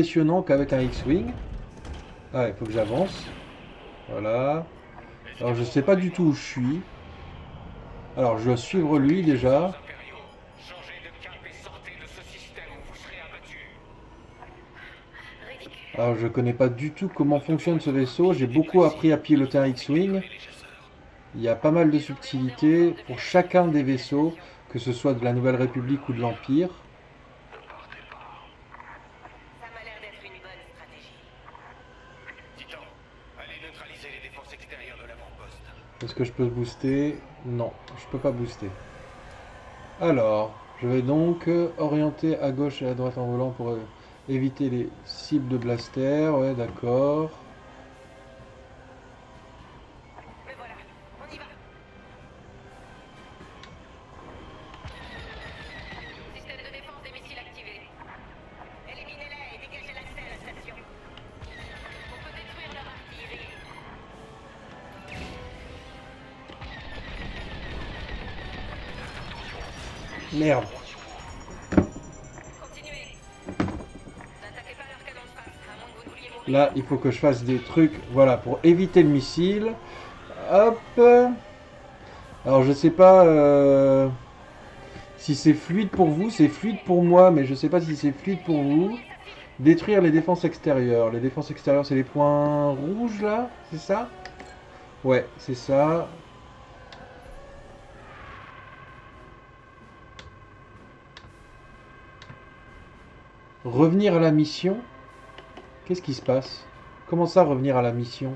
impressionnant qu'avec un X-Wing. Ah, il faut que j'avance. Voilà. Alors, je sais pas du tout où je suis. Alors, je dois suivre lui déjà. Alors, je connais pas du tout comment fonctionne ce vaisseau. J'ai beaucoup appris à piloter un X-Wing. Il y a pas mal de subtilités pour chacun des vaisseaux, que ce soit de la Nouvelle République ou de l'Empire. Ça m'a l'air d'être une bonne stratégie. Titan, allez neutraliser les défenses extérieures de l'avant-poste. Est-ce que je peux booster? Non, je peux pas booster. Alors, je vais donc orienter à gauche et à droite en volant pour éviter les cibles de blaster. Ouais, d'accord. Me voilà, on y va. Système de défense des missiles activé. Éliminez-les et dégagez l'accès à la station. On peut détruire leur artillerie. Merde. Continuez. N'attaquez pas leur canon de face, à moins que vous ne vouliez mourir. Là, il faut que je fasse des trucs, voilà, pour éviter le missile. Hop. Alors, je sais pas si c'est fluide pour vous, c'est fluide pour moi, mais je sais pas si c'est fluide pour vous. Détruire les défenses extérieures. Les défenses extérieures, c'est les points rouges là, c'est ça? Ouais, c'est ça. Revenir à la mission. Qu'est-ce qui se passe? Comment ça, revenir à la mission?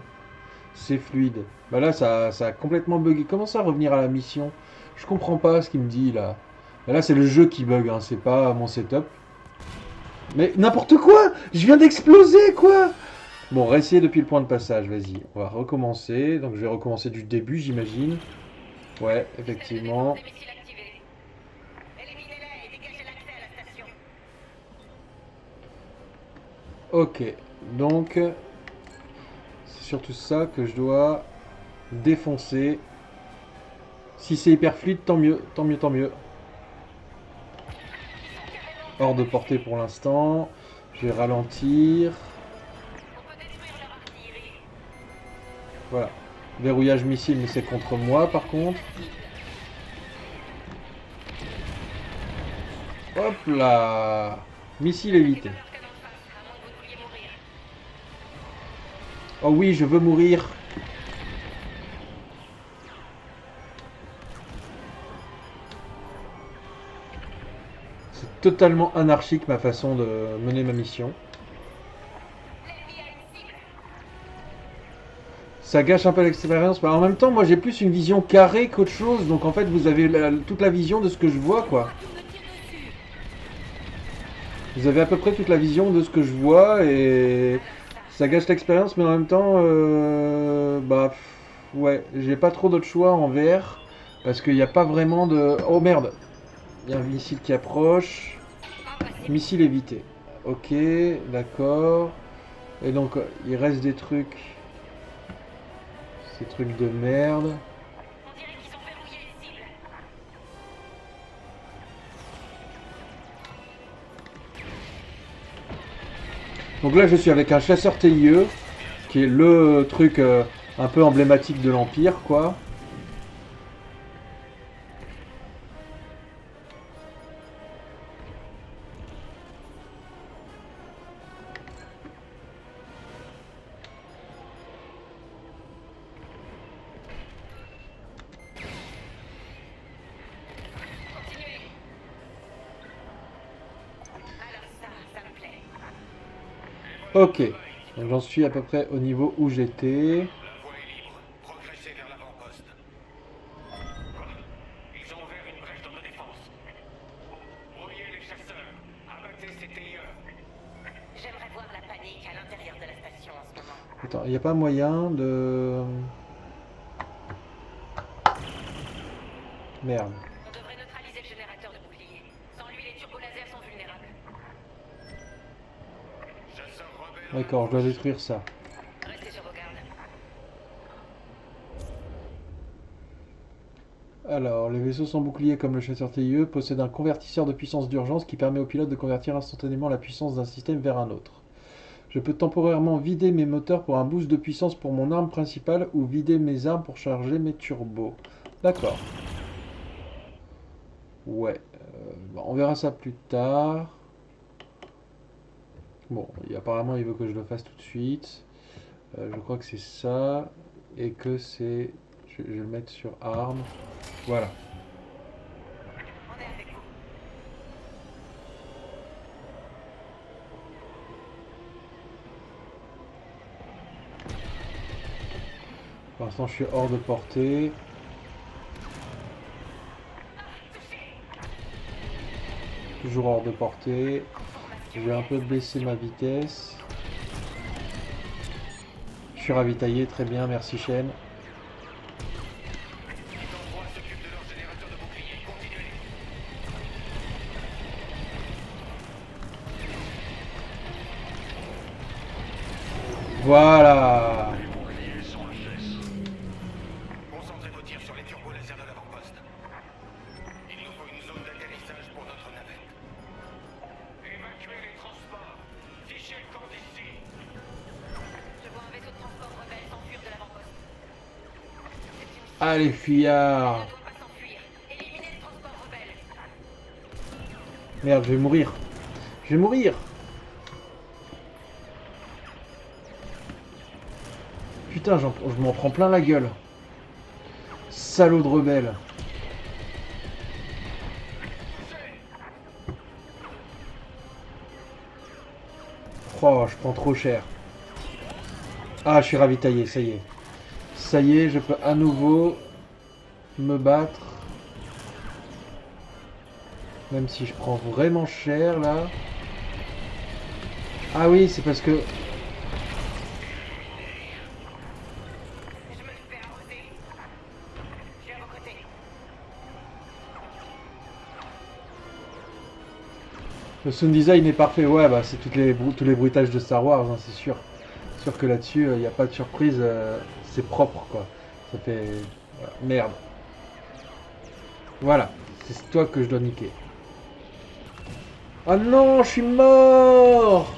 C'est fluide. Bah là, ça a complètement bugué. Comment ça, revenir à la mission? Je comprends pas ce qu'il me dit là. Bah là, c'est le jeu qui bug, hein, c'est pas mon setup. Mais n'importe quoi! Je viens d'exploser, quoi! Bon, réessayer depuis le point de passage, vas-y. On va recommencer. Donc je vais recommencer du début, j'imagine. Ouais, Système de défense effectivement. des missiles activé. Éliminez-les et dégagez l'accès à la station. Ok, donc c'est surtout ça que je dois défoncer. Si c'est hyper fluide, tant mieux, tant mieux, tant mieux. Ils sont carrément Hors de portée pour l'instant. Je vais ralentir. On peut détruire leur artillerie. Voilà. Verrouillage missile, mais c'est contre moi par contre. Hop là! Missile évité. Pas leur canon de face, à moins que vous ne vouliez mourir. Oh oui, je veux mourir. C'est totalement anarchique ma façon de mener ma mission. L'ennemi a une cible. Ça gâche un peu l'expérience. Mais en même temps, moi j'ai plus une vision carrée qu'autre chose. Donc en fait, vous avez toute la vision de ce que je vois, quoi. Vous avez à peu près toute la vision de ce que je vois et ça gâche l'expérience, mais en même temps, ouais, j'ai pas trop d'autres choix en VR parce qu'il n'y a pas vraiment de. Oh merde, il y a un missile qui approche. Ah bah c'est Missile évité. Ok, d'accord. Et donc il reste des trucs, ces trucs de merde. On dirait qu'ils ont verrouillé une cible. Donc là, je suis avec un chasseur TIE, qui est le truc un peu emblématique de l'Empire, quoi. Continuez. Alors ça me plaît. Ok, donc j'en suis à peu près au niveau où j'étais. La voie est libre. Progressez vers l'avant-poste. Quoi? Ils ont ouvert une brèche dans nos défenses. Brouillez les chasseurs. Abattez ces TIE. J'aimerais voir la panique à l'intérieur de la station en ce moment. Attends, il n'y a pas moyen de... Merde. On devrait neutraliser le générateur de bouclier. Sans lui, les turbolasers sont vulnérables. Chasseurs rebelles. D'accord, je dois détruire ça. Restez sur vos gardes. Alors, les vaisseaux sans bouclier comme le chasseur TIE possèdent un convertisseur de puissance d'urgence qui permet au pilote de convertir instantanément la puissance d'un système vers un autre. Je peux temporairement vider mes moteurs pour un boost de puissance pour mon arme principale ou vider mes armes pour charger mes turbos. D'accord. Ouais. Bon, on verra ça plus tard. Bon, apparemment il veut que je le fasse tout de suite. Je crois que c'est ça. Et que c'est... Je vais le mettre sur arme. Voilà. On est avec vous. Pour l'instant, je suis hors de portée. Toujours hors de portée. Je vais un peu baisser ma vitesse. Je suis ravitaillé, très bien, merci Shen. Titan 3 s'occupe de leur générateur de bouclier. Continuez. Voilà. Les boucliers sont en cesse. Concentrez vos tirs sur les turbolaser de l'avant-poste. Il nous faut une zone d'atterrissage pour notre navette. Évacuez les transports. Fichez le camp d'ici. Je vois un vaisseau de transport rebelle s'enfuir de l'avant-poste. Allez, Il fuyard. ne doit pas s'enfuir. Éliminez le transport rebelle. Merde, je vais mourir. Je vais mourir. Putain, je m'en prends plein la gueule. Salaud de rebelle. Oh, je prends trop cher. Ah, je suis ravitaillé, ça y est. Ça y est, je peux à nouveau me battre. Même si je prends vraiment cher, là. Ah oui, c'est parce que... Je me fais arroser. Je suis à vos côtés. Le sound design est parfait. Ouais, bah c'est tous les bruitages de Star Wars, hein, c'est sûr. C'est sûr que là-dessus, il n'y a pas de surprise. C'est propre, quoi. Ça fait... voilà. Merde. Voilà. C'est toi que je dois niquer. Oh non, je suis mort.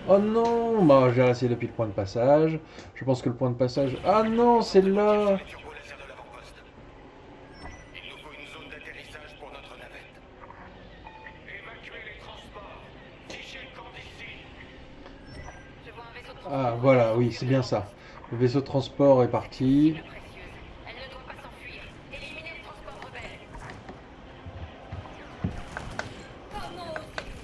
Oh non. Bah, j'ai essayé depuis le point de passage. Je pense que le point de passage... Ah non, c'est là. Les turbolaser de l'avant-poste. Il nous faut une zone d'atterrissage pour notre navette. Évacuez les transports. Fichez le camp d'ici. Je vois un vaisseau de transport. Ah, voilà, oui, c'est bien ça. Le vaisseau de transport est parti. Précieuse. Elle ne doit pas s'enfuir. Éliminez le transport rebelle. Comment osez-vous?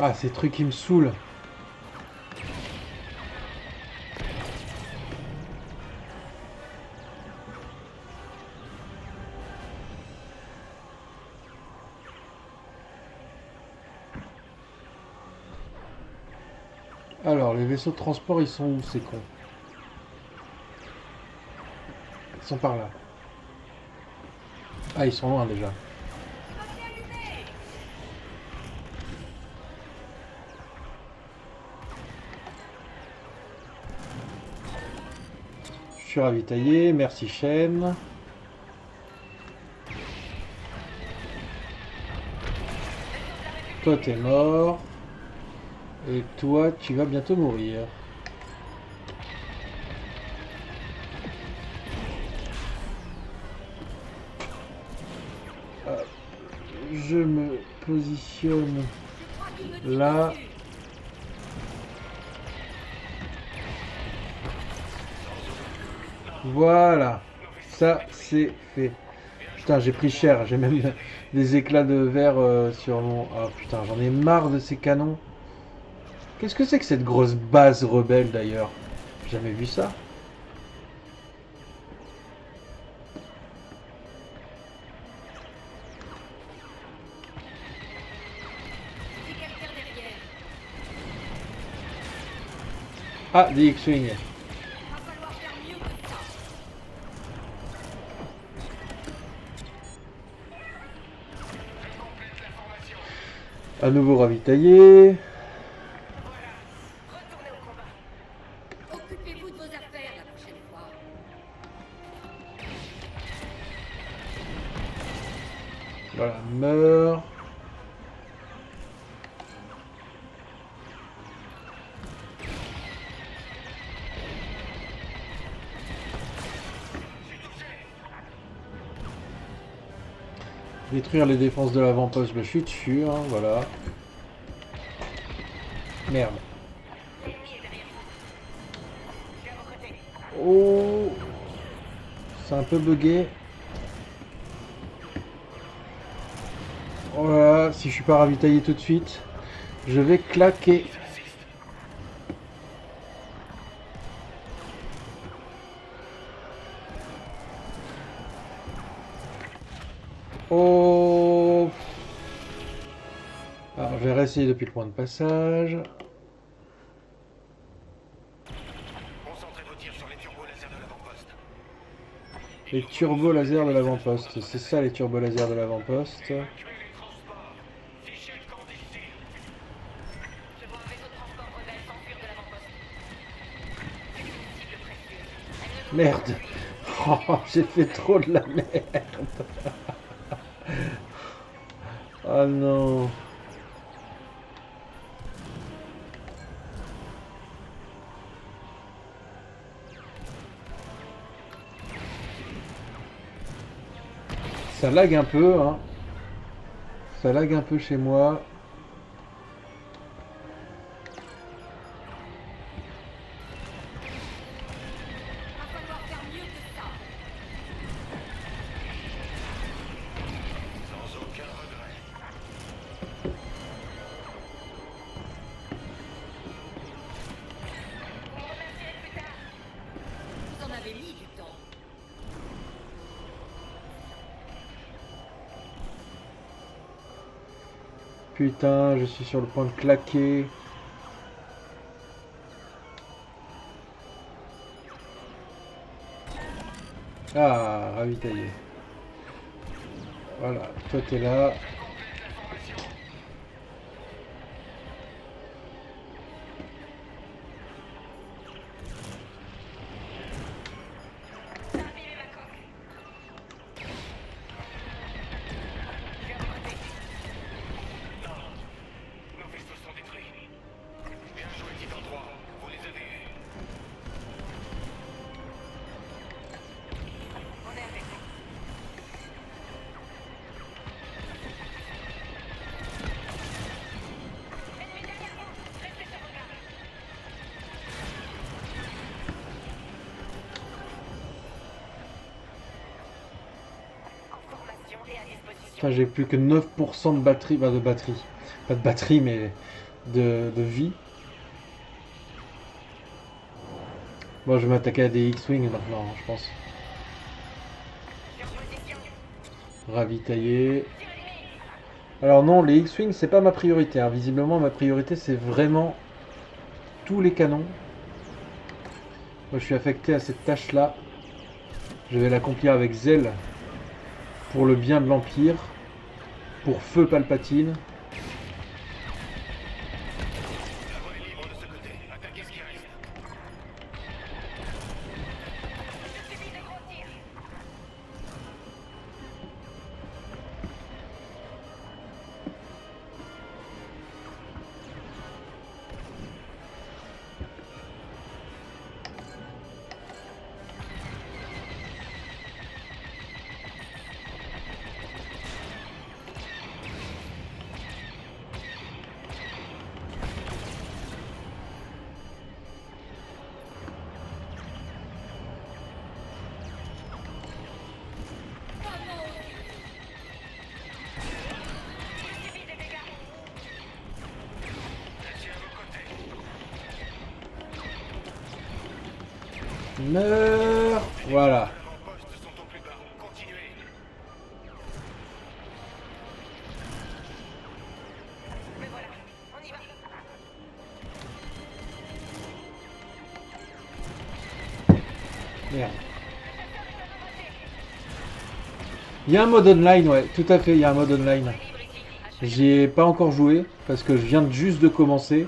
Ah, ces trucs qui me saoulent. Alors, les vaisseaux de transport, ils sont où, ces cons? Ils sont par là. Ah, ils sont loin déjà. Je suis ravitaillé, merci Shen. Toi, t'es mort. Et toi, tu vas bientôt mourir. Hop. Je me positionne là. Voilà. Ça, c'est fait. Putain, j'ai pris cher. J'ai même des éclats de verre sur mon... Ah putain, j'en ai marre de ces canons. Qu'est-ce que c'est que cette grosse base rebelle d'ailleurs? J'ai jamais vu ça. C'est quelqu'un derrière. Ah, des X-Wing. À nouveau ravitaillé. Voilà. Retournez au combat. Occupez-vous de vos affaires la prochaine fois. Voilà, meurt. Détruire les défenses de l'avant-poste, bah, je suis dessus, hein, voilà. Merde. L'ennemi est derrière vous. Je suis à vos côtés. Oh, c'est un peu bugué. Oh là là, si je suis pas ravitaillé tout de suite, je vais claquer. Oh. Alors, je vais réessayer depuis le point de passage. Concentrez vos tirs sur les turbos lasers de l'avant-poste. Les turbos laser de l'avant-poste. C'est ça les turbos laser de l'avant-poste. Évacuez les transports. Fichez le camp d'ici. Je vois un vaisseau de transport rebelle s'enfuir de l'avant-poste. C'est une cible précieuse. Elle ne doit Merde. Oh, j'ai fait trop de la merde. Oh non. Ça lag un peu, hein. Ça lag un peu chez moi. Va falloir faire mieux que ça. Sans aucun regret. Vous me remercierez plus tard. Vous en avez mis du temps. Putain, je suis sur le point de claquer. Ah, ravitaillé. Voilà, toi t'es là. Rabillez ma coque. Je suis à vos côtés. Nos vaisseaux sont détruits. Bien joué, Titan 3. Vous les avez eus. On est avec vous. Ennemi derrière vous. Restez sur vos gardes. En formation et à disposition. Putain, j'ai plus que 9% de batterie. Bah, de batterie. Pas de batterie, mais de vie. Bon, je vais m'attaquer à des X-Wing maintenant, je pense. Sur position. Ravitailler. Tir ennemi. Alors non, les X-Wing, c'est pas ma priorité, hein. Visiblement, ma priorité, c'est vraiment tous les canons. Moi, je suis affecté à cette tâche-là. Je vais l'accomplir avec zèle pour le bien de l'Empire, pour feu Palpatine. La voie est libre de ce côté. Attaquez ce qui reste. Je subis des gros tirs. Je subis des dégâts. Je suis à vos côtés. Meurs. Voilà. L'avant-poste sont au plus bas. Continuez. Mais voilà, on y va. Merde. Il y a un mode online, ouais, tout à fait, il y a un mode online. Libre ici. J'y ai pas encore joué parce que je viens juste de commencer.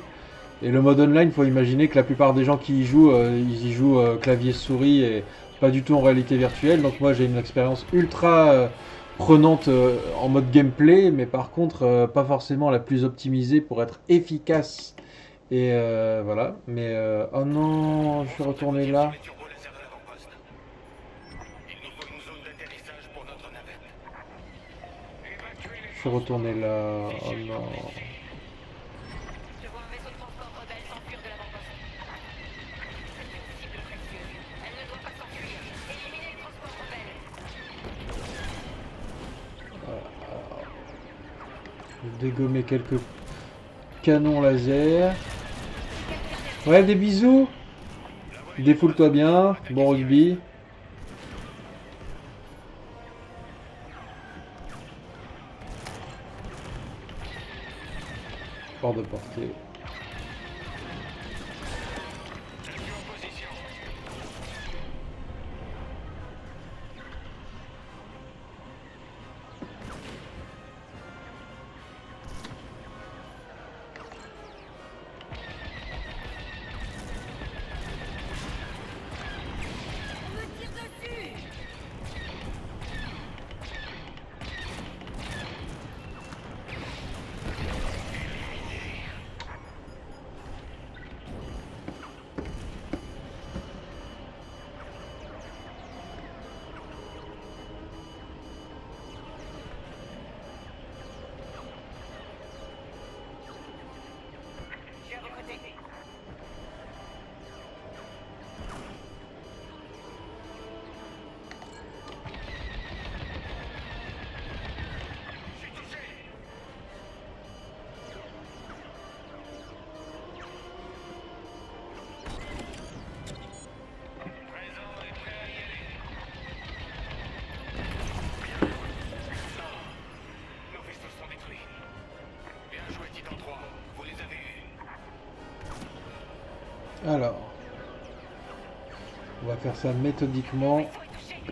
Et le mode online, faut imaginer que la plupart des gens qui y jouent, ils y jouent clavier-souris et pas du tout en réalité virtuelle. Donc moi j'ai une expérience ultra prenante en mode gameplay, mais par contre pas forcément la plus optimisée pour être efficace. Et voilà. Mais oh non, je suis Concentrez vos retourné tirs sur là. les turbo-lasers de l'avant-poste. Il nous faut une zone d'atterrissage pour notre navette. Évacuez les Je suis retourné transports. là. Oh Fichez les non. coordonnées ici. Je vois un vaisseau de transport rebelle s'enfuir de l'avant-poste. C'est une cible précieuse. Elle ne doit pas s'enfuir. Éliminez le transport rebelle. Je vais dégommer quelques canons laser. Ouais, des bisous. Défoule-toi bien. Bon rugby. Hors de portée. Je suis en position. On me tire dessus. J'ai recruté. Je suis touché. Présent et prêt à y aller. Nos vaisseaux sont détruits. Bien joué, Titan 3. Vous les avez eus. Alors, on va faire ça méthodiquement. Vaisseau est touché.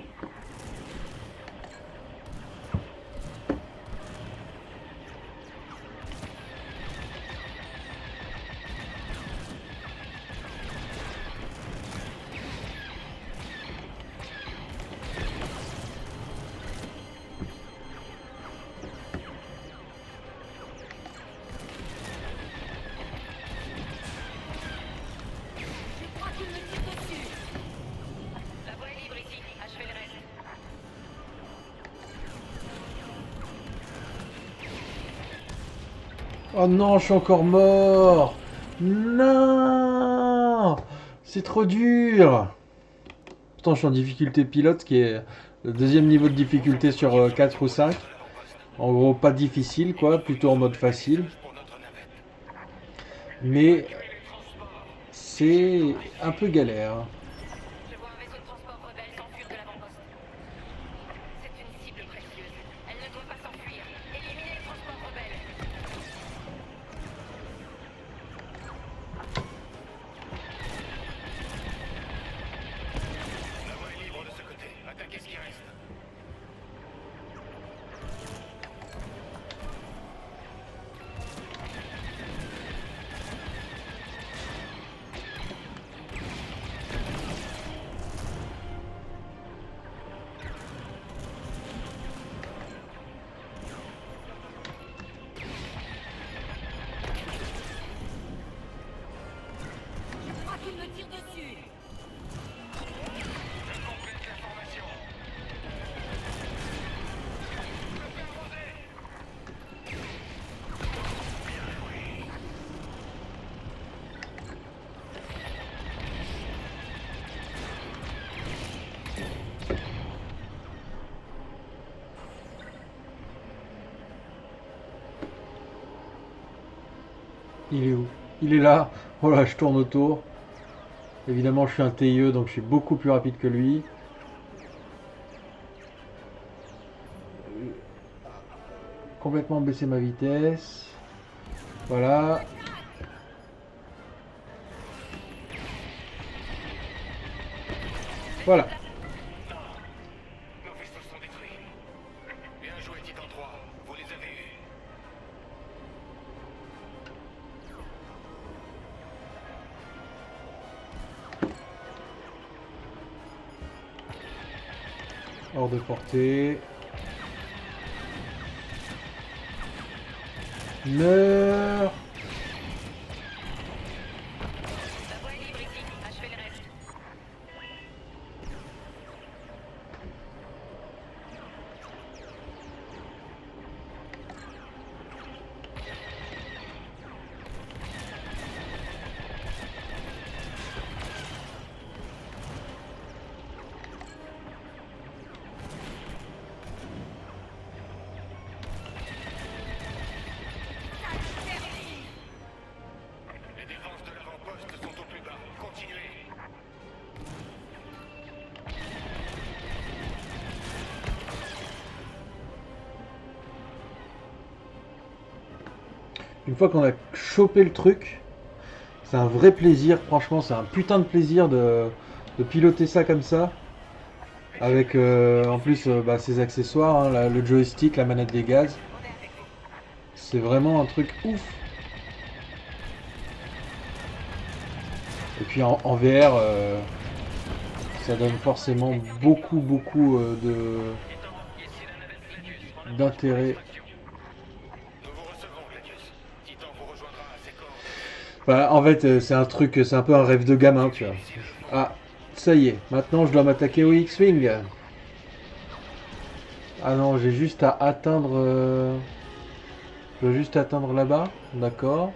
Je crois qu'il me tire dessus. La voie est libre ici. Achevez le reste. Oh non, je suis encore mort. Non, c'est trop dur. Pourtant, je suis en difficulté pilote, qui est le deuxième niveau de difficulté sur 4 ou 5. En gros, pas difficile, quoi, plutôt en mode facile. Pour notre navette. Mais c'est un peu galère. Je vois un vaisseau de transport rebelle s'enfuir de l'avant-poste. C'est une cible précieuse. Elle ne doit pas s'enfuir. Éliminez le transport rebelle. La voie est libre de ce côté. Attaquez ce qui reste. Je crois qu'il me tire dessus. Je complète la formation. Je fais arroser. Bien joué. Il est où? Il est là. Voilà, je tourne autour. Évidemment, je suis un TIE, donc je suis beaucoup plus rapide que lui. Complètement baisser ma vitesse. Voilà. Voilà. Nos vaisseaux sont détruits. Bien joué, Titan 3. Vous les avez eus. Hors de portée. Meurs. La voie est libre ici. Achevez le reste. Les défenses de l'avant-poste sont au plus bas. Continuez. Une fois qu'on a chopé le truc, c'est un vrai plaisir, franchement, c'est un putain de plaisir de piloter ça comme ça. Avec en plus bah, ses accessoires, hein, le joystick, la manette des gaz. On est avec vous. C'est vraiment un truc ouf. Et puis en VR, ça donne forcément beaucoup d'intérêt. Nous vous recevons, Gladius. Titan vous rejoindra à ses coordonnées. Enfin, en fait, c'est un truc, c'est un peu un rêve de gamin, tu vois. Ah, ça y est, maintenant je dois m'attaquer au X-Wing. Ah non, j'ai juste à atteindre... Je dois juste atteindre là-bas, d'accord.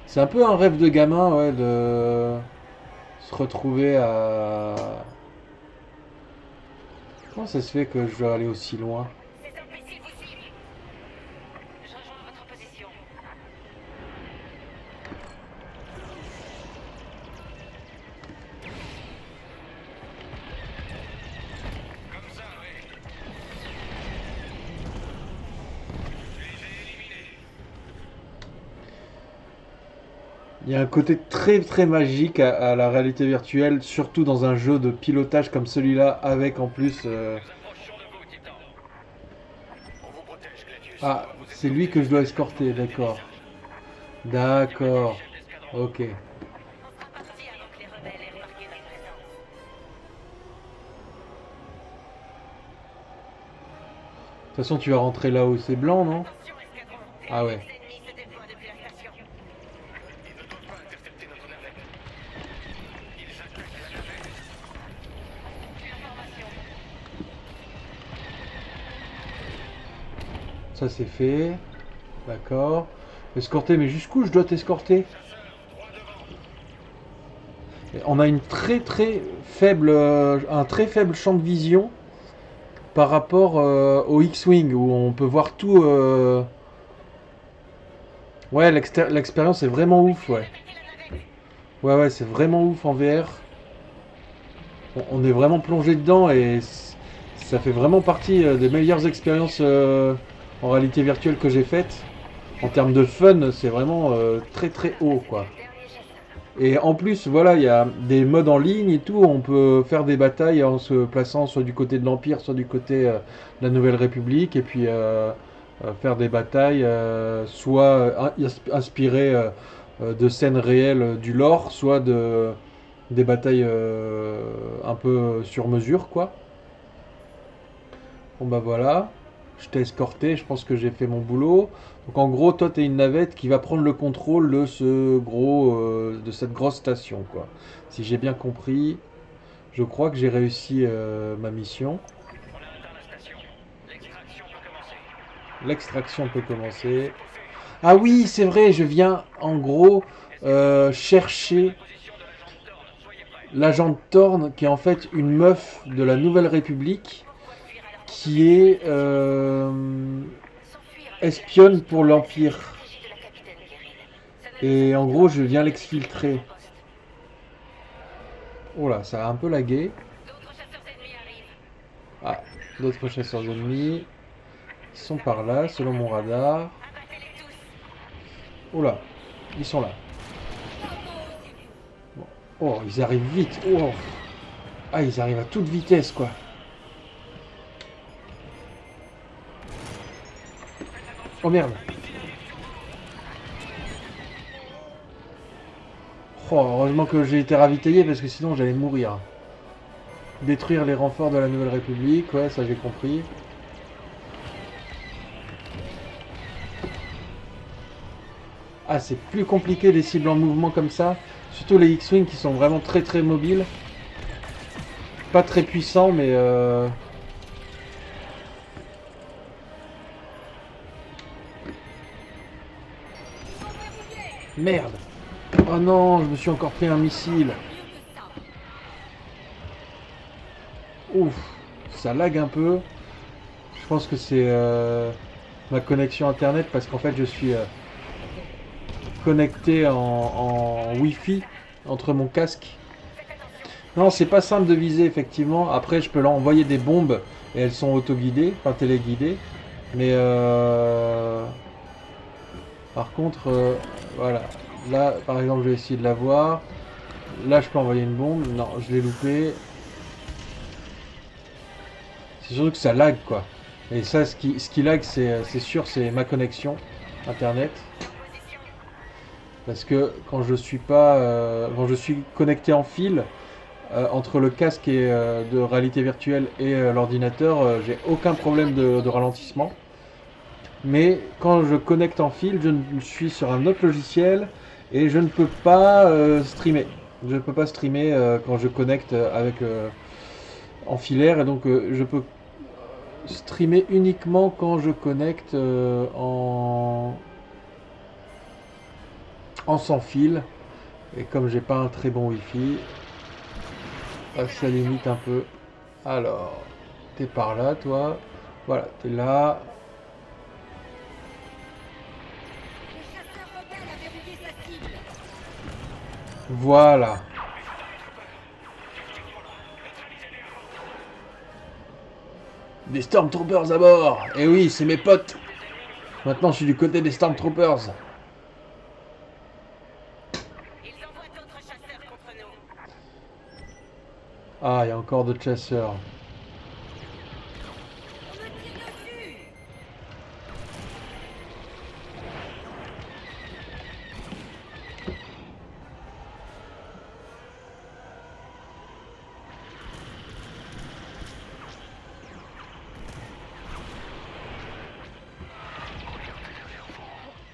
C'est un peu un rêve de gamin, ouais, de se retrouver à... Comment ça se fait que je dois aller aussi loin? Ces imbéciles vous ciblent. Je rejoins votre position. Comme ça, oui. Je les ai éliminés. Il y a un côté très magique à la réalité virtuelle, surtout dans un jeu de pilotage comme celui-là, avec en plus... Nous approchons de vous, Titan. On vous protège, Gladius. Ah, c'est lui que je dois escorter, d'accord. D'accord, ok. On sera parti avant que les rebelles aient remarqué notre présence. De toute façon, tu vas rentrer là où c'est blanc, non? Attention, escadron. Ah ouais. Les ennemis se déploient depuis la station. Ils ne doivent pas intercepter notre navette. Ils attaquent la navette. Plus d'informations. Ça c'est fait. D'accord. Escorter, mais jusqu'où je dois t'escorter? On a une très faible, un très faible champ de vision par rapport au X-Wing où on peut voir tout. Ouais, l'expérience est vraiment ouf, ouais. Ouais, c'est vraiment ouf en VR. On est vraiment plongé dedans et ça fait vraiment partie des meilleures expériences en réalité virtuelle que j'ai faites. En termes de fun, c'est vraiment très haut, quoi. Dernier chasseur. Et en plus, voilà, il y a des modes en ligne et tout. On peut faire des batailles en se plaçant soit du côté de l'Empire, soit du côté de la Nouvelle République. Et puis faire des batailles soit inspirées de scènes réelles du lore, soit des batailles un peu sur mesure, quoi. Bon bah voilà, je t'ai escorté, je pense que j'ai fait mon boulot. Donc en gros, toi, t'es une navette qui va prendre le contrôle de de cette grosse station, quoi. Si j'ai bien compris, je crois que j'ai réussi ma mission. On a atteint la station. L'extraction peut commencer. L'extraction peut commencer. Ah oui, c'est vrai, je viens en gros chercher Position de l'agent Thorne. Soyez prêts. l'agent Thorne, qui est en fait une meuf de la Nouvelle République, qui est S'enfuir. espionne pour l'Empire. Stratégie de la capitaine Guérin. Et en gros, je viens l'exfiltrer. Oh là, ça a un peu lagué. D'autres chasseurs ennemis arrivent. Ah, d'autres chasseurs ennemis. Ils sont par là, selon mon radar. Abattez-les tous. Oh là, ils sont là. Bon. Oh, ils arrivent vite. Oh. Ah, ils arrivent à toute vitesse, quoi. Oh merde. Oh, heureusement que j'ai été ravitaillé parce que sinon j'allais mourir. Détruire les renforts de la Nouvelle République, ouais, ça j'ai compris. Ah, c'est plus compliqué les cibles en mouvement comme ça. Surtout les X-Wing qui sont vraiment très très mobiles. Pas très puissants, mais... Merde! Oh non, je me suis encore pris un missile. Ouf, ça lag un peu. Je pense que c'est ma connexion internet parce qu'en fait je suis connecté en Wi-Fi entre mon casque. Non, c'est pas simple de viser effectivement. Après, je peux leur envoyer des bombes et elles sont autoguidées, enfin téléguidées. Mais par contre, voilà. Là, par exemple, je vais essayer de la voir. Là, je peux envoyer une bombe. Non, je l'ai loupé. C'est surtout que ça lag quoi. Et ça, ce qui lag, c'est sûr, c'est ma connexion internet. Parce que quand je suis pas, quand je suis connecté en fil entre le casque et, de réalité virtuelle et l'ordinateur, j'ai aucun problème de ralentissement. Mais quand je connecte en fil, je suis sur un autre logiciel et je ne peux pas streamer. Je ne peux pas streamer quand je connecte avec en filaire et donc je peux streamer uniquement quand je connecte en sans fil. Et comme j'ai pas un très bon wifi, ça limite un peu. Alors, t'es par là, toi. Voilà, t'es là. Voilà. Des Stormtroopers à bord. Et oui, c'est mes potes. Maintenant, je suis du côté des Stormtroopers. Ils envoient d'autres chasseurs contre nous. Ah, il y a encore d'autres chasseurs. On me tire dessus.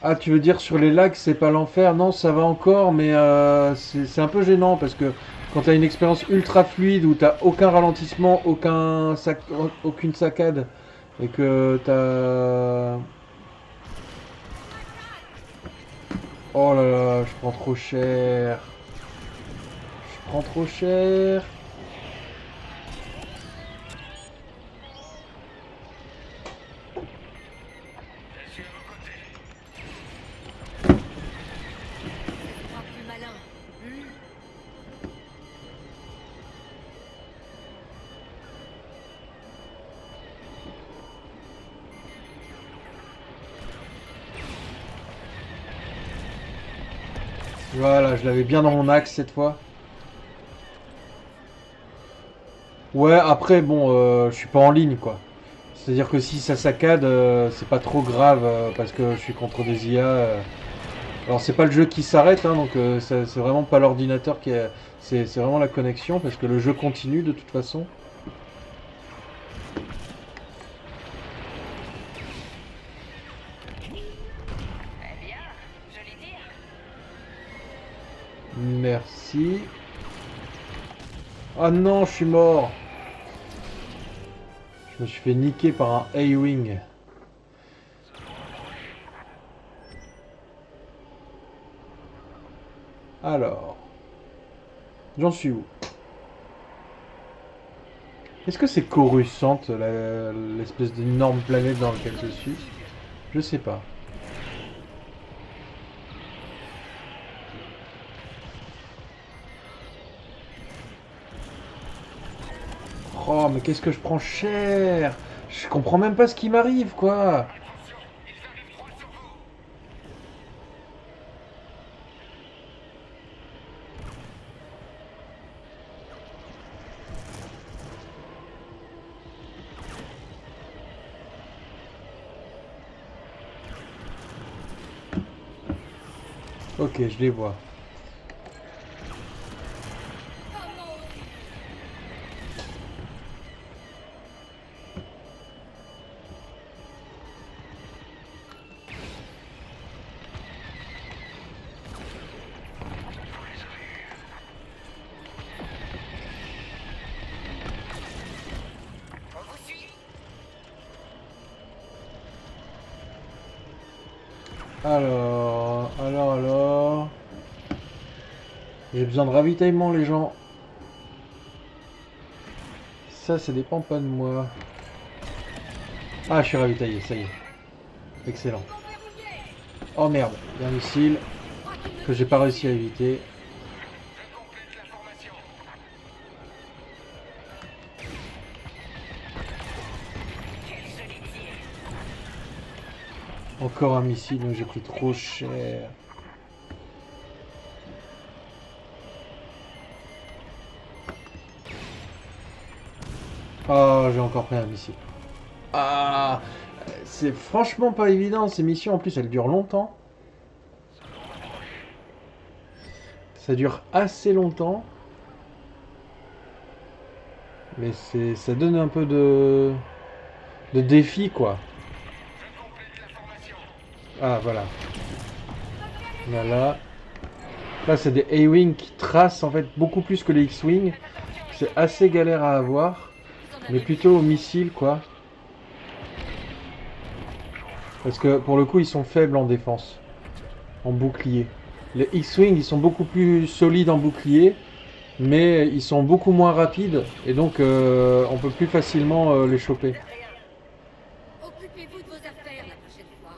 Ah, tu veux dire sur les lags, c'est pas l'enfer? Non, ça va encore, mais c'est un peu gênant parce que quand t'as une expérience ultra fluide où t'as aucun ralentissement, aucune saccade, et que t'as... Oh là là, je prends trop cher. Je prends trop cher. Je suis à vos côtés. Je crois plus malin. Voilà, je l'avais bien dans mon axe cette fois. Ouais, après, bon, je suis pas en ligne, quoi. C'est-à-dire que si ça saccade, c'est pas trop grave parce que je suis contre des IA. Alors c'est pas le jeu qui s'arrête, hein, donc c'est vraiment pas l'ordinateur qui est... C'est vraiment la connexion parce que le jeu continue de toute façon. Eh bien, joli tir. Merci. Ah non, je suis mort. Je me suis fait niquer par un A-Wing. Alors, j'en suis où? Est-ce que c'est Coruscant, l'espèce d'énorme planète dans laquelle je suis? Je sais pas. Oh, mais qu'est-ce que je prends cher! Je comprends même pas ce qui m'arrive, quoi! Attention, ils arrivent droit sur vous. Ok, je les vois. Alors... J'ai besoin de ravitaillement, les gens. Ça dépend pas de moi. Ah, je suis ravitaillé, ça y est. Excellent. Oh merde, il y a un missile que j'ai pas réussi à éviter. Je complète la formation. Quel joli tir. Encore un missile, mais j'ai pris trop cher. Oh, j'ai encore pris un missile. Ah, c'est franchement pas évident ces missions. En plus, elles durent longtemps. Ça dure assez longtemps. Mais ça donne un peu de défi, quoi. Je complète la formation. Ah, voilà. Voilà. Là, c'est des A-Wing qui tracent en fait beaucoup plus que les X-Wing. C'est assez galère à avoir. Mais plutôt aux missiles, quoi. Parce que pour le coup, ils sont faibles en défense. En bouclier. Les X-Wing, ils sont beaucoup plus solides en bouclier. Mais ils sont beaucoup moins rapides. Et donc, on peut plus facilement les choper. Rien. Occupez-vous de vos affaires la prochaine fois.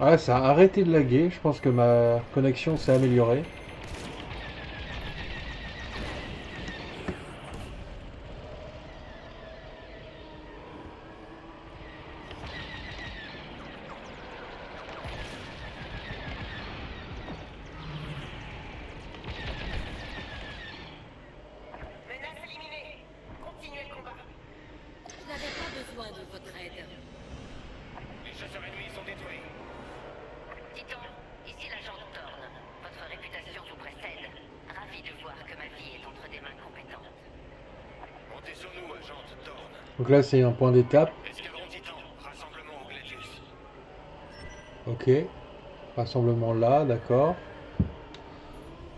Ouais, ça a arrêté de laguer. Je pense que ma connexion s'est améliorée. Menace éliminée. Continuez le combat. Je n'avais pas besoin de votre aide. Les chasseurs ennemis sont détruits. Titan, ici l'agent Thorne. Votre réputation vous précède. Ravi de voir que ma vie est entre des mains compétentes. Montez sur nous, agente Thorne. Donc là, c'est un point d'étape. Escadron Titan, rassemblement au Gladius. Ok. Rassemblement là, d'accord.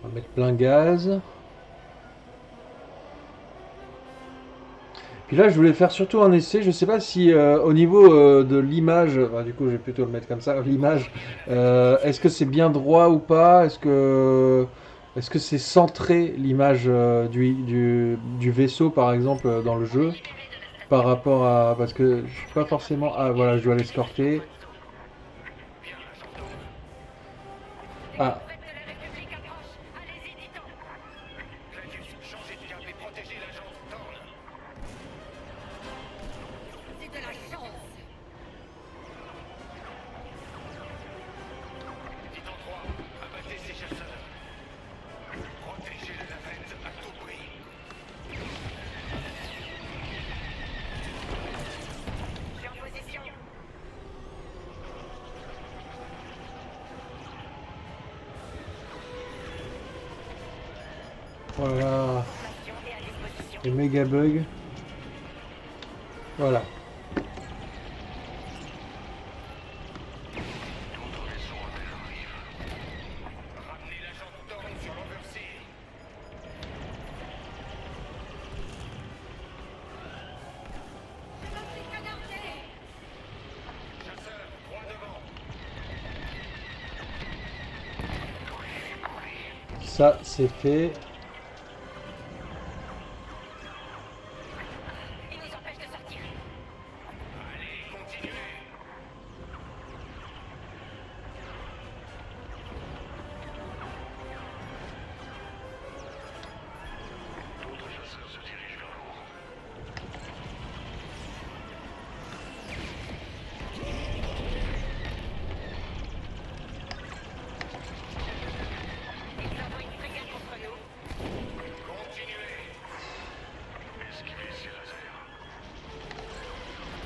On va mettre plein gaz. Puis là, je voulais faire surtout un essai. Je sais pas si au niveau de l'image, enfin, du coup, je vais plutôt le mettre comme ça, l'image. Est-ce que c'est bien droit ou pas? Est-ce que c'est centré l'image du vaisseau, par exemple, dans le jeu, par rapport à, parce que je suis pas forcément. Ah voilà, je dois l'escorter. Bien, agent Thorne. Ah, Faites de la République approche. Allez-y, Titan. Gladius, changez de cap et protégez l'agente Thorne. C'est de la chance. Titan 3, abattez ces chasseurs. Protégez la navette à tout prix. Je suis en position. voilà. Formation est à disposition. Les méga bugs. Voilà. Ramenez l'agente Thorne sur l'Oversea. Chasseurs, droit devant. Ça, c'est fait. Il nous empêche de sortir. Allez, continuez. D'autres chasseurs se dirigent vers vous. Ils envoient une frégate contre nous.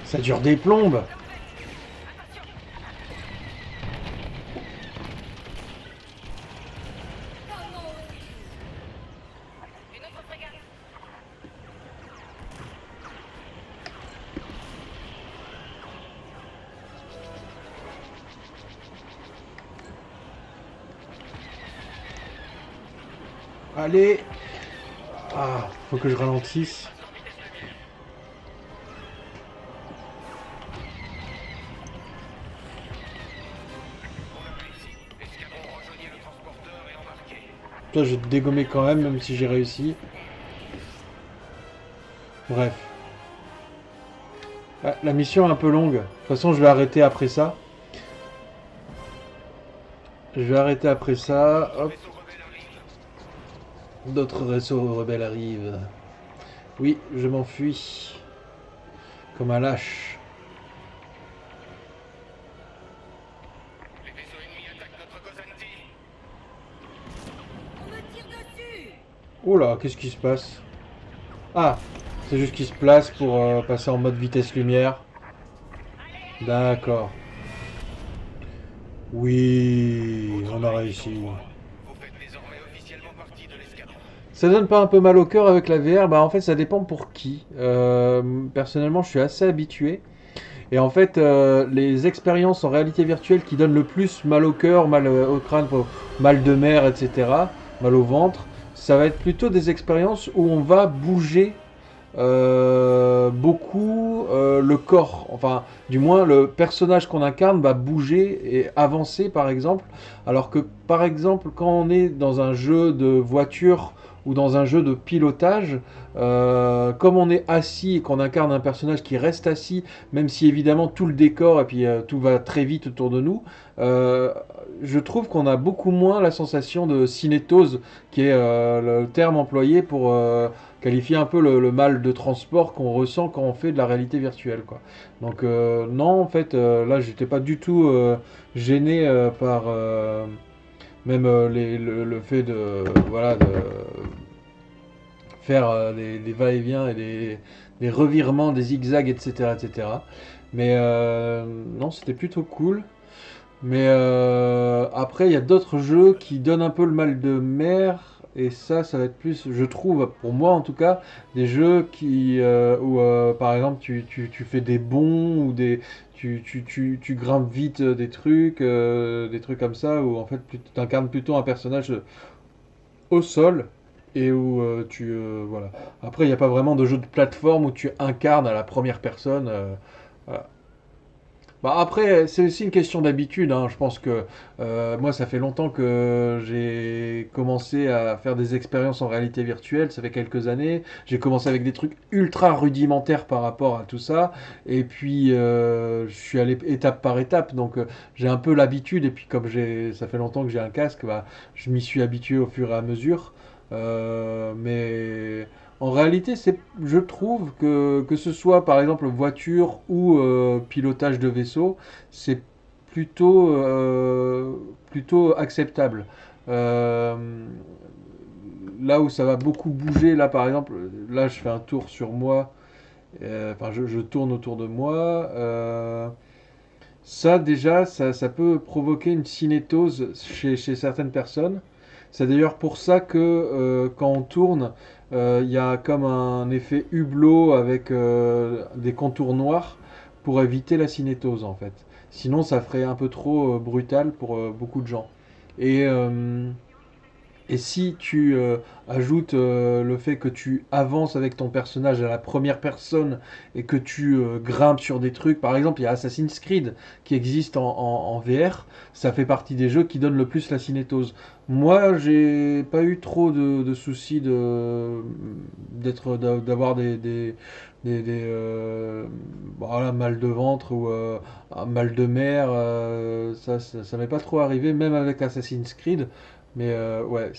Ça dure des plombes. Comment osez-vous? Une autre frégate. Allez. Ah, faut que je ralentisse. On a réussi. L'escadron rejoignait le transporteur et embarqué. Toi, je vais te dégommer quand même, même si j'ai réussi. Bref. Ah, la mission est un peu longue. De toute façon, je vais arrêter après ça. Je vais arrêter après ça. Hop. Vaisseau rebelle arrive. D'autres vaisseaux rebelles arrivent. Oui, je m'enfuis. Comme un lâche. Les vaisseaux ennemis attaquent notre Gozanti. On me tire dessus! Oh là, qu'est-ce qui se passe? Ah, c'est juste qu'il se place pour passer en mode vitesse lumière. D'accord. Oui, on a réussi. Vous faites désormais officiellement partie de l'escadron. Ça donne pas un peu mal au cœur avec la VR? Bah en fait ça dépend pour qui. Personnellement je suis assez habitué. Et en fait les expériences en réalité virtuelle qui donnent le plus mal au cœur, mal au crâne, mal de mer, etc., mal au ventre, ça va être plutôt des expériences où on va bouger beaucoup le corps. Enfin, du moins, le personnage qu'on incarne va bouger et avancer, par exemple. Alors que, par exemple, quand on est dans un jeu de voiture ou dans un jeu de pilotage, comme on est assis et qu'on incarne un personnage qui reste assis, même si évidemment tout le décor et puis tout va très vite autour de nous, je trouve qu'on a beaucoup moins la sensation de cinétose, qui est le terme employé pour qualifier un peu le mal de transport qu'on ressent quand on fait de la réalité virtuelle, quoi. Donc non, en fait, là, j'étais pas du tout gêné par même le fait de voilà de faire des va-et-vient et des revirements, des zigzags, etc., etc. Mais non, c'était plutôt cool. Mais après, il y a d'autres jeux qui donnent un peu le mal de mer. Et ça va être plus, je trouve, pour moi en tout cas, des jeux où, par exemple, tu fais des bonds ou tu grimpes vite des trucs comme ça, où en fait, tu incarnes plutôt un personnage au sol et où voilà. Après, il n'y a pas vraiment de jeu de plateforme où tu incarnes à la première personne. Voilà. Bah après, c'est aussi une question d'habitude, hein. Je pense que moi, ça fait longtemps que j'ai commencé à faire des expériences en réalité virtuelle. Ça fait quelques années. J'ai commencé avec des trucs ultra rudimentaires par rapport à tout ça. Et puis, je suis allé étape par étape. Donc, j'ai un peu l'habitude. Et puis, comme ça fait longtemps que j'ai un casque, bah, je m'y suis habitué au fur et à mesure. Mais en réalité, je trouve que ce soit par exemple voiture ou pilotage de vaisseau, c'est plutôt acceptable. Euh, Là où ça va beaucoup bouger, là par exemple, là je fais un tour sur moi, enfin je tourne autour de moi. Ça déjà, ça peut provoquer une cinétose chez certaines personnes. C'est d'ailleurs pour ça que quand on tourne, il y a comme un effet hublot avec des contours noirs pour éviter la cinétose en fait. Sinon, ça ferait un peu trop brutal pour beaucoup de gens. Et et si tu ajoutes le fait que tu avances avec ton personnage à la première personne et que tu grimpes sur des trucs, par exemple, il y a Assassin's Creed qui existe en VR, ça fait partie des jeux qui donnent le plus la cinétose. Moi, j'ai pas eu trop de soucis d'avoir voilà, mal de ventre ou un mal de mer. Ça m'est pas trop arrivé, même avec Assassin's Creed. Mais ouais,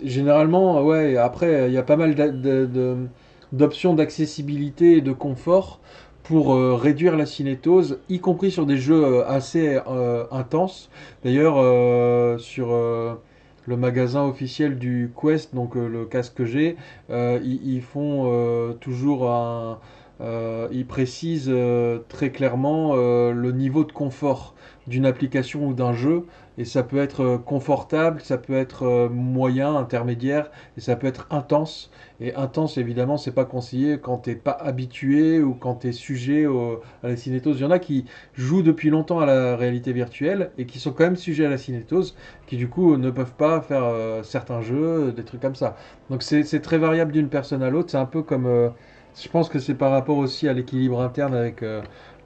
généralement, ouais, après, il y a pas mal d'options d'accessibilité et de confort pour réduire la cinétose, y compris sur des jeux assez intenses. D'ailleurs, sur le magasin officiel du Quest, donc le casque que j'ai, ils font toujours il précise très clairement le niveau de confort d'une application ou d'un jeu. Et ça peut être confortable, ça peut être moyen, intermédiaire, et ça peut être intense. Et intense, évidemment, c'est pas conseillé quand t'es pas habitué ou quand t'es sujet à la cinétose. Il y en a qui jouent depuis longtemps à la réalité virtuelle et qui sont quand même sujets à la cinétose, qui du coup ne peuvent pas faire certains jeux, des trucs comme ça. Donc c'est très variable d'une personne à l'autre. C'est un peu comme, je pense que c'est par rapport aussi à l'équilibre interne avec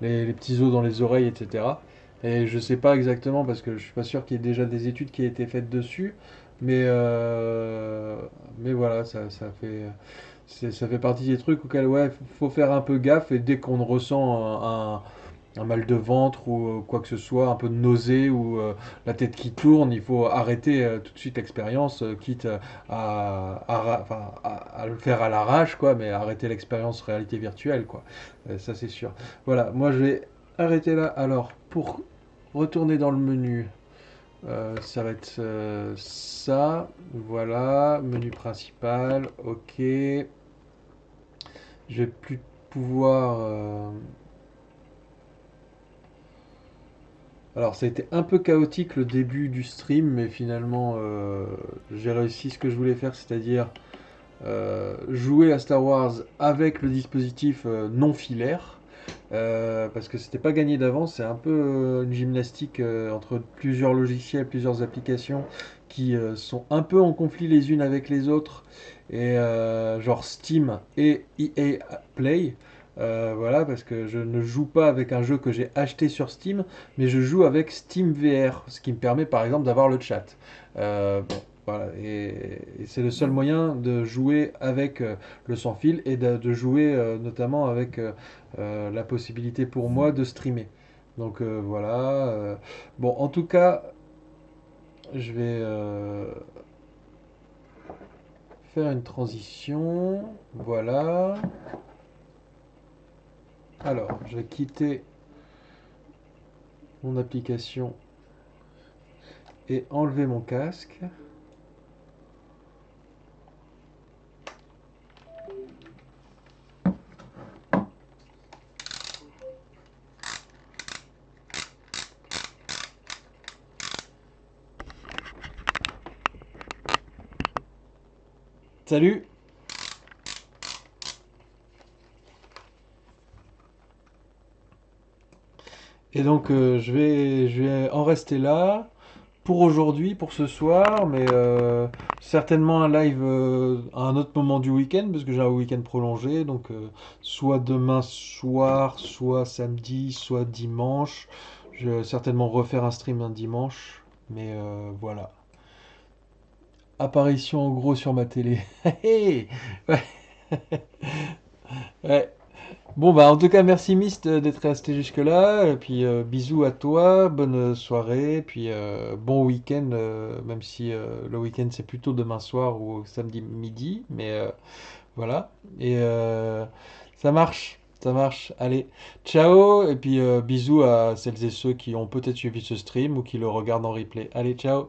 les petits os dans les oreilles, etc. Et je sais pas exactement parce que je suis pas sûr qu'il y ait déjà des études qui aient été faites dessus, mais mais voilà, ça fait partie des trucs auxquels ouais, faut faire un peu gaffe et dès qu'on ressent un mal de ventre ou quoi que ce soit, un peu de nausée ou la tête qui tourne, il faut arrêter tout de suite l'expérience, quitte enfin, à le faire à l'arrache, quoi, mais arrêter l'expérience réalité virtuelle, quoi. Ça c'est sûr. Voilà, moi je vais arrêter là. Alors, pour retourner dans le menu, ça va être ça. Voilà, menu principal, ok. Je vais plus pouvoir. Alors, ça a été un peu chaotique le début du stream, mais finalement, j'ai réussi ce que je voulais faire, c'est-à-dire jouer à Star Wars avec le dispositif non filaire. Parce que c'était pas gagné d'avance, c'est un peu une gymnastique entre plusieurs logiciels, plusieurs applications qui sont un peu en conflit les unes avec les autres, et genre Steam et EA Play. Voilà, parce que je ne joue pas avec un jeu que j'ai acheté sur Steam, mais je joue avec Steam VR, ce qui me permet par exemple d'avoir le chat. Bon, voilà, et c'est le seul moyen de jouer avec le sans fil et de jouer notamment avec la possibilité pour moi de streamer. Donc voilà. Bon, en tout cas, je vais faire une transition. Voilà. Alors, je vais quitter mon application et enlever mon casque. Salut! Et donc je vais en rester là pour aujourd'hui, pour ce soir, mais certainement un live à un autre moment du week-end, parce que j'ai un week-end prolongé, donc soit demain soir, soit samedi, soit dimanche. Je vais certainement refaire un stream un dimanche, mais voilà. Apparition en gros sur ma télé. Ouais. Ouais. Bon, bah, en tout cas, merci Mist d'être resté jusque-là. Et puis, bisous à toi, bonne soirée, puis bon week-end, même si le week-end c'est plutôt demain soir ou samedi midi. Mais voilà. Et ça marche, ça marche. Allez, ciao, et puis bisous à celles et ceux qui ont peut-être suivi ce stream ou qui le regardent en replay. Allez, ciao.